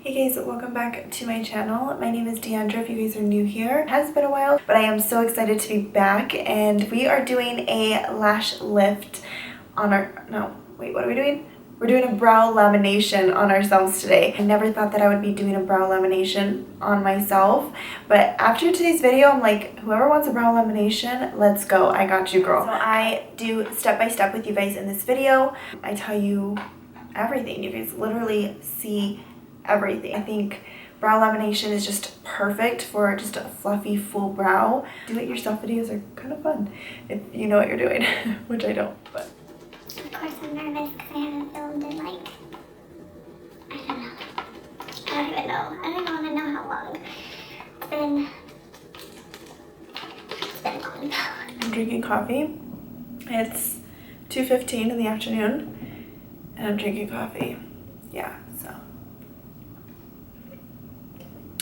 Hey guys, welcome back to my channel. My name is Deandra if you guys are new here. It has been a while, but I am so excited to be back, and we are doing a lash lift on our, no, wait, what are we doing? We're doing a brow lamination on ourselves today. I never thought that I would be doing a brow lamination on myself, but after today's video, I'm like, whoever wants a brow lamination, let's go. I got you, girl. So I do step by step with you guys in this video. I tell you everything. You guys literally see everything. I think brow lamination is just perfect for just a fluffy full brow. Do-it-yourself videos are kind of fun if you know what you're doing, which I don't, but. Of course I'm nervous because I haven't filmed in like, I don't know. I don't even know how long. It's been long. I'm drinking coffee. It's 2:15 in the afternoon and I'm drinking coffee. Yeah, so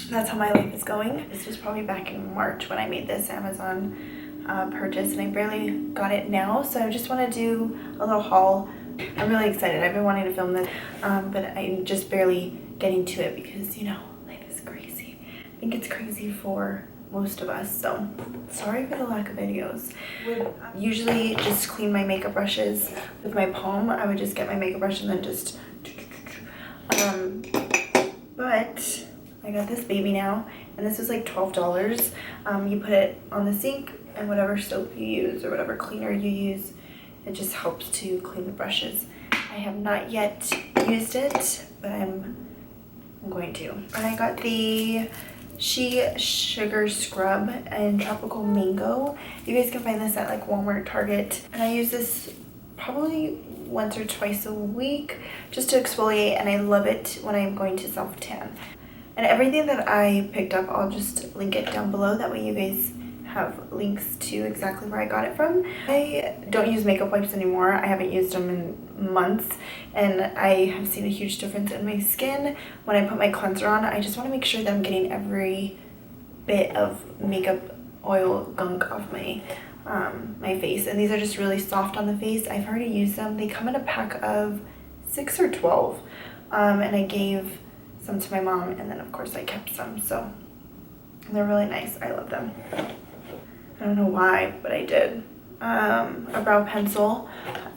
that's how my life is going. This was probably back in March when I made this Amazon purchase, and I barely got it now, so I just want to do a little haul. I'm really excited. I've been wanting to film this, but I'm just barely getting to it because, you know, life is crazy. I think it's crazy for most of us, so sorry for the lack of videos. Would usually just clean my makeup brushes with my palm. I would just get my makeup brush and then just but I got this baby now, and this was like $12. You put it on the sink, and whatever soap you use or whatever cleaner you use, it just helps to clean the brushes. I have not yet used it, but I'm going to. And I got the Hiii Sugar Scrub and Tropical Mango. You guys can find this at like Walmart, Target, and I use this probably once or twice a week just to exfoliate, and I love it when I'm going to self-tan. And everything that I picked up, I'll just link it down below. That way you guys have links to exactly where I got it from. I don't use makeup wipes anymore. I haven't used them in months, and I have seen a huge difference in my skin when I put my cleanser on. I just want to make sure that I'm getting every bit of makeup oil gunk off my my face, and these are just really soft on the face. I've already used them. They come in a pack of 6 or 12, and I gave some to my mom, and then of course I kept some, so they're really nice. I love them. I don't know why, but I did. A brow pencil,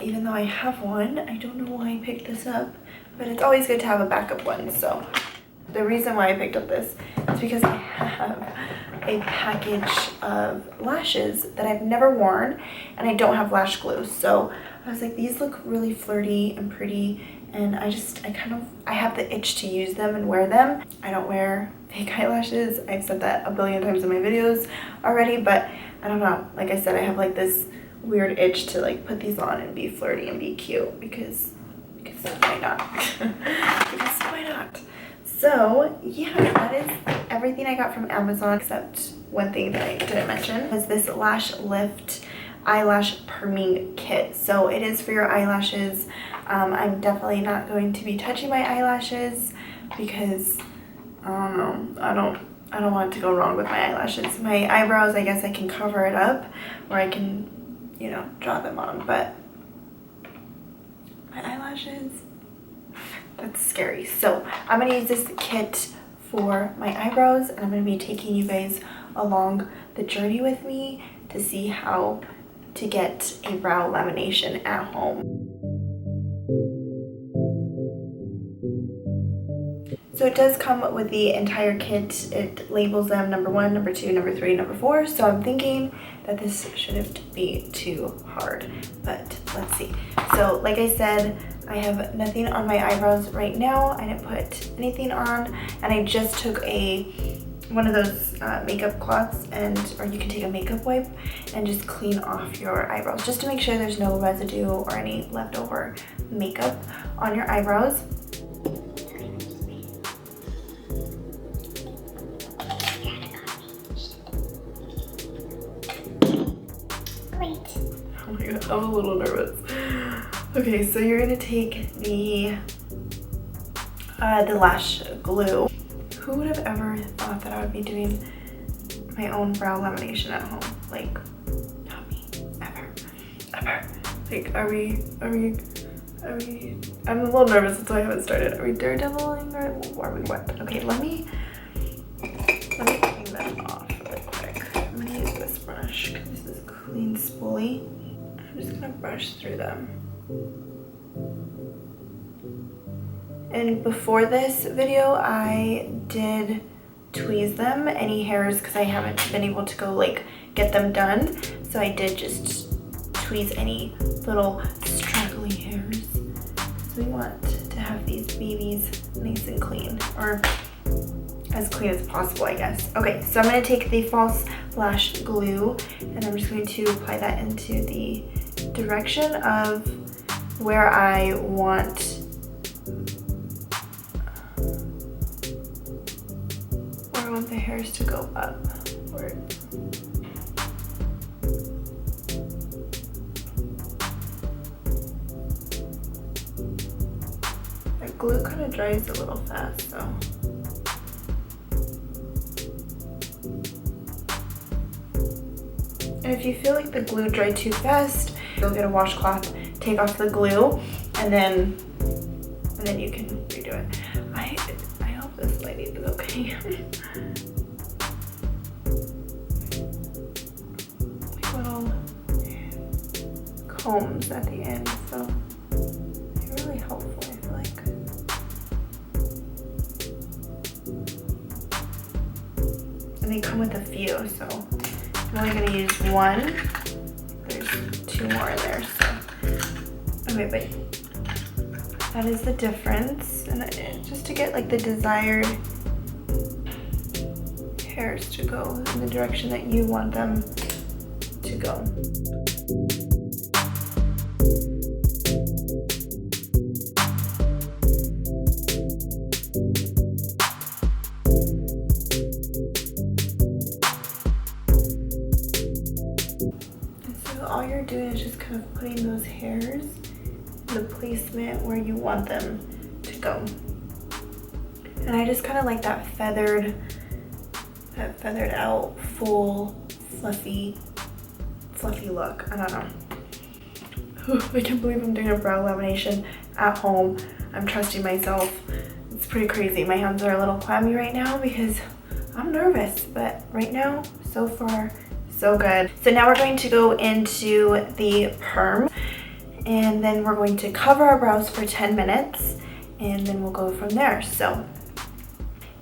even though I have one. I don't know why I picked this up, but it's always good to have a backup one. So the reason why I picked up this is because I have a package of lashes that I've never worn, and I don't have lash glue. So I was like, these look really flirty and pretty, and I have the itch to use them and wear them. I don't wear fake eyelashes. I've said that a billion times in my videos already, but I don't know. Like I said, I have like this weird itch to like put these on and be flirty and be cute because why not? Because why not? So yeah, that is everything I got from Amazon, except one thing that I didn't mention was this Lash Lift Eyelash Perming Kit. So it is for your eyelashes. I'm definitely not going to be touching my eyelashes because I don't know. I don't want it to go wrong with my eyelashes. My eyebrows, I guess I can cover it up, or I can, you know, draw them on, but my eyelashes, that's scary. So I'm gonna use this kit for my eyebrows, and I'm gonna be taking you guys along the journey with me to see how to get a brow lamination at home. So it does come with the entire kit. It labels them number 1, number 2, number 3, number 4. So I'm thinking that this shouldn't be too hard, but let's see. So like I said, I have nothing on my eyebrows right now. I didn't put anything on, and I just took one of those makeup cloths, or you can take a makeup wipe and just clean off your eyebrows just to make sure there's no residue or any leftover makeup on your eyebrows. Oh my god, I'm a little nervous. Okay, so you're gonna take the Lash Glue. Who would have ever thought that I would be doing my own brow lamination at home? Like, not me, ever. Like, are we I'm a little nervous, that's why I haven't started. Are we daredeviling or are we what? Okay, let me clean that off really quick. I'm gonna use this brush because this is clean spoolie. I'm just gonna brush through them. And before this video, I did tweeze them, any hairs, because I haven't been able to go like get them done. So I did just tweeze any little straggly hairs. So we want to have these babies nice and clean, or as clean as possible, I guess. Okay, so I'm gonna take the false lash glue and I'm just going to apply that into the direction of where I want the hairs to go upward. The glue kind of dries a little fast, so. And if you feel like the glue dried too fast, you'll get a washcloth, take off the glue, and then you can redo it. I hope this lady is okay. Like little combs at the end, so they're really helpful, I feel like. And they come with a few, so I'm only gonna use one. There's 2 more in there, so. Okay, but that is the difference. And just to get like the desired hairs to go in the direction that you want them to go. All you're doing is just kind of putting those hairs in the placement where you want them to go. And I just kind of like that feathered out, full, fluffy look. I don't know. I can't believe I'm doing a brow lamination at home. I'm trusting myself. It's pretty crazy. My hands are a little clammy right now because I'm nervous, but right now, so far, so good. So now we're going to go into the perm, and then we're going to cover our brows for 10 minutes, and then we'll go from there. So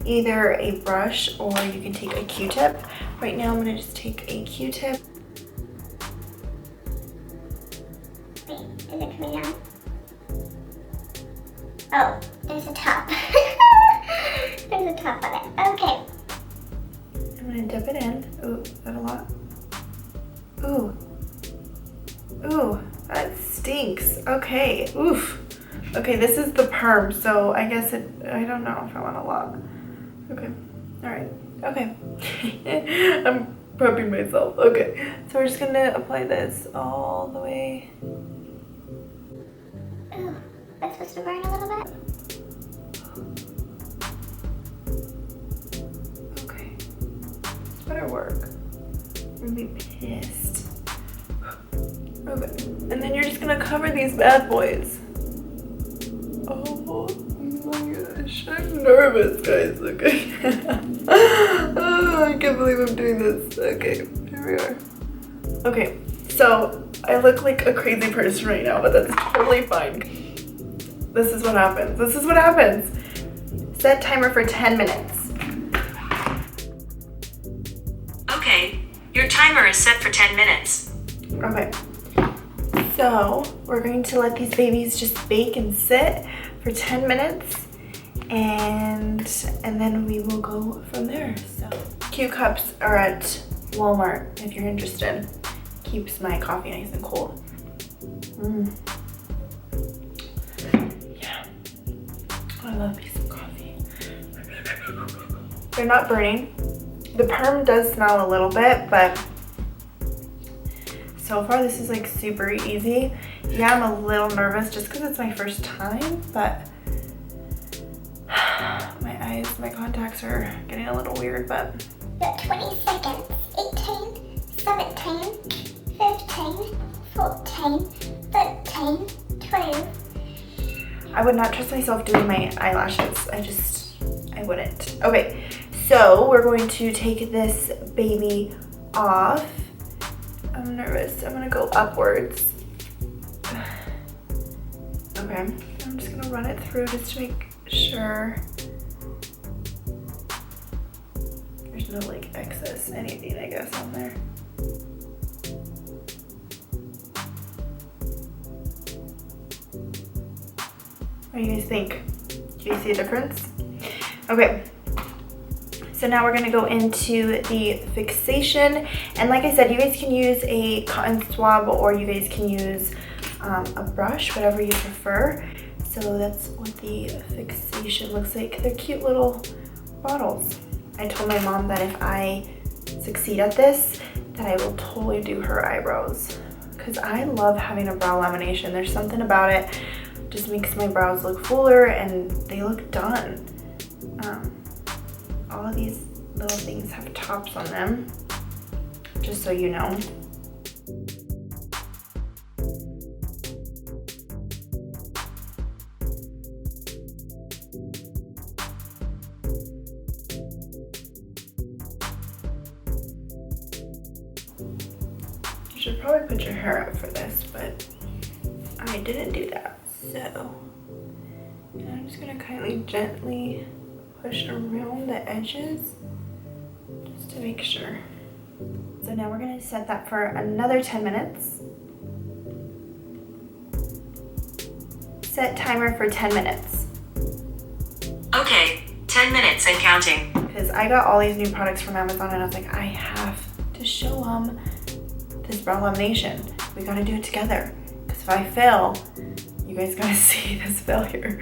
either a brush or you can take a Q-tip. Right now I'm gonna just take a Q-tip. Wait, is it coming out? Oh, there's a top. There's a top on it. Okay. I'm gonna dip it in. Ooh, is that a lot? Ooh. Ooh, that stinks. Okay, oof. Okay, this is the perm, so I guess I don't know if I want a lot. Okay, all right, okay. I'm prepping myself. Okay, so we're just gonna apply this all the way. Ooh, that's supposed to burn a little bit. Okay, this better work. I'm gonna be pissed. Okay, and then you're just gonna cover these bad boys. Oh my gosh, I'm nervous, guys. Okay. Oh, I can't believe I'm doing this. Okay, here we are. Okay, so I look like a crazy person right now, but that's totally fine. This is what happens. This is what happens. Set timer for 10 minutes. Okay, your timer is set for 10 minutes. Okay. So we're going to let these babies just bake and sit for 10 minutes, and then we will go from there. So Q cups are at Walmart if you're interested. Keeps my coffee nice and cold. Yeah, I love me some coffee. They're not burning. The perm does smell a little bit, but so far this is like super easy. Yeah, I'm a little nervous just because it's my first time, but my contacts are getting a little weird, but. 20 seconds. 18, 17, 15, 14, 13, 12, I would not trust myself doing my eyelashes. I wouldn't. Okay, so we're going to take this baby off. I'm nervous. I'm gonna go upwards. Okay, I'm just gonna run it through just to make sure there's no like excess anything, I guess, on there. What do you guys think? Do you see a difference? Okay, so now we're gonna go into the fixation. And like I said, you guys can use a cotton swab or you guys can use a brush, whatever you prefer. So that's what the fixation looks like. They're cute little bottles. I told my mom that if I succeed at this, that I will totally do her eyebrows. Because I love having a brow lamination. There's something about it, just makes my brows look fuller and they look done. All of these little things have tops on them, just so you know. You should probably put your hair up for this, but I didn't do that. So I'm just gonna kindly gently push around the edges just to make sure. So now we're gonna set that for another 10 minutes. Set timer for 10 minutes. Okay, 10 minutes and counting. Because I got all these new products from Amazon and I was like, I have to show them this brow lamination. We gotta do it together. Because if I fail, you guys gotta see this failure.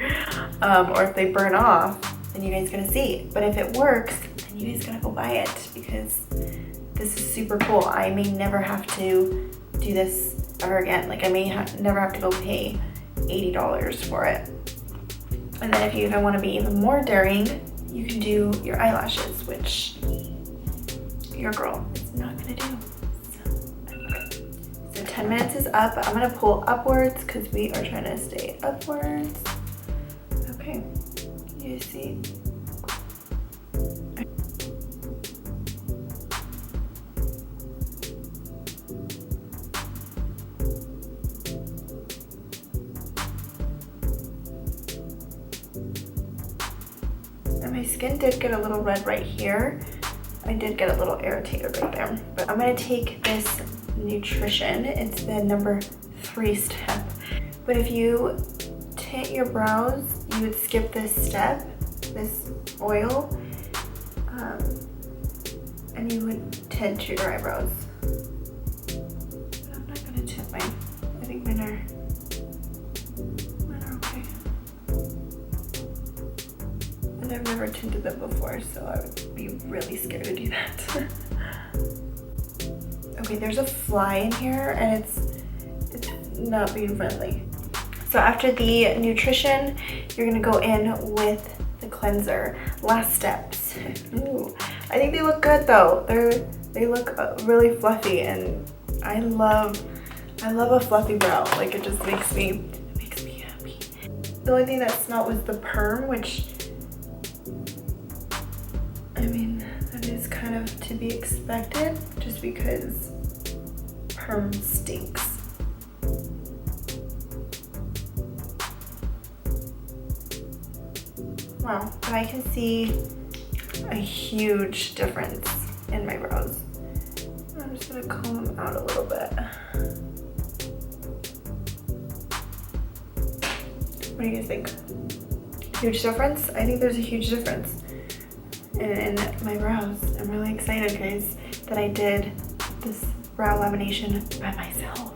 Or if they burn off, then you guys gotta see. But if it works, then you guys gotta go buy it because this is super cool. I may never have to do this ever again. Like I may never have to go pay $80 for it. And then if you even want to be even more daring, you can do your eyelashes, which your girl is not gonna do. So 10 minutes is up. I'm gonna pull upwards because we are trying to stay upwards. Okay, you see? And my skin did get a little red right here. I did get a little irritated right there. But I'm gonna take this nutrition. It's the number 3 step. But if you tint your brows, you would skip this step, this oil, and you would tint your eyebrows. But I'm not gonna tint mine. I think mine are okay. And I've never tinted them before, so I would be really scared to do that. Okay, there's a fly in here and it's not being friendly. So after the nutrition, you're gonna go in with the cleanser. Last steps. Ooh, I think they look good though. They look really fluffy and I love a fluffy brow. Like it just makes me happy. The only thing that smelled was the perm, which I mean, that is kind of to be expected just because perm stinks. Wow, but I can see a huge difference in my brows. I'm just gonna comb them out a little bit. What do you guys think? Huge difference? I think there's a huge difference in my brows. I'm really excited, guys, that I did this brow lamination by myself.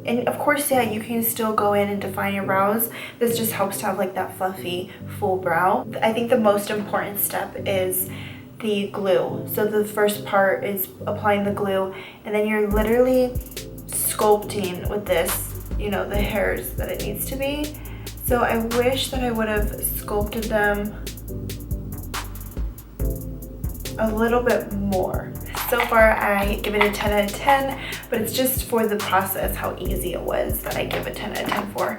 And of course, yeah, you can still go in and define your brows. This just helps to have like that fluffy, full brow. I think the most important step is the glue. So the first part is applying the glue, and then you're literally sculpting with this, you know, the hairs that it needs to be. So I wish that I would have sculpted them a little bit more. So far, I give it a 10 out of 10, but it's just for the process, how easy it was, that I give a 10 out of 10 for.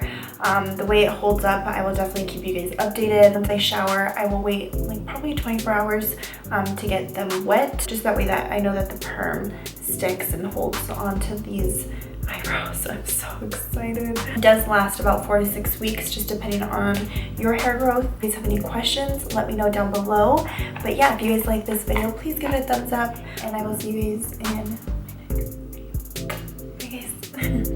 The way it holds up, I will definitely keep you guys updated. Once I shower, I will wait like probably 24 hours to get them wet, just that way that I know that the perm sticks and holds onto these eyebrows. I'm so excited. It does last about 4 to 6 weeks, just depending on your hair growth. If you guys have any questions, let me know down below. But yeah, if you guys like this video, please give it a thumbs up, and I will see you guys in my next video. Bye guys.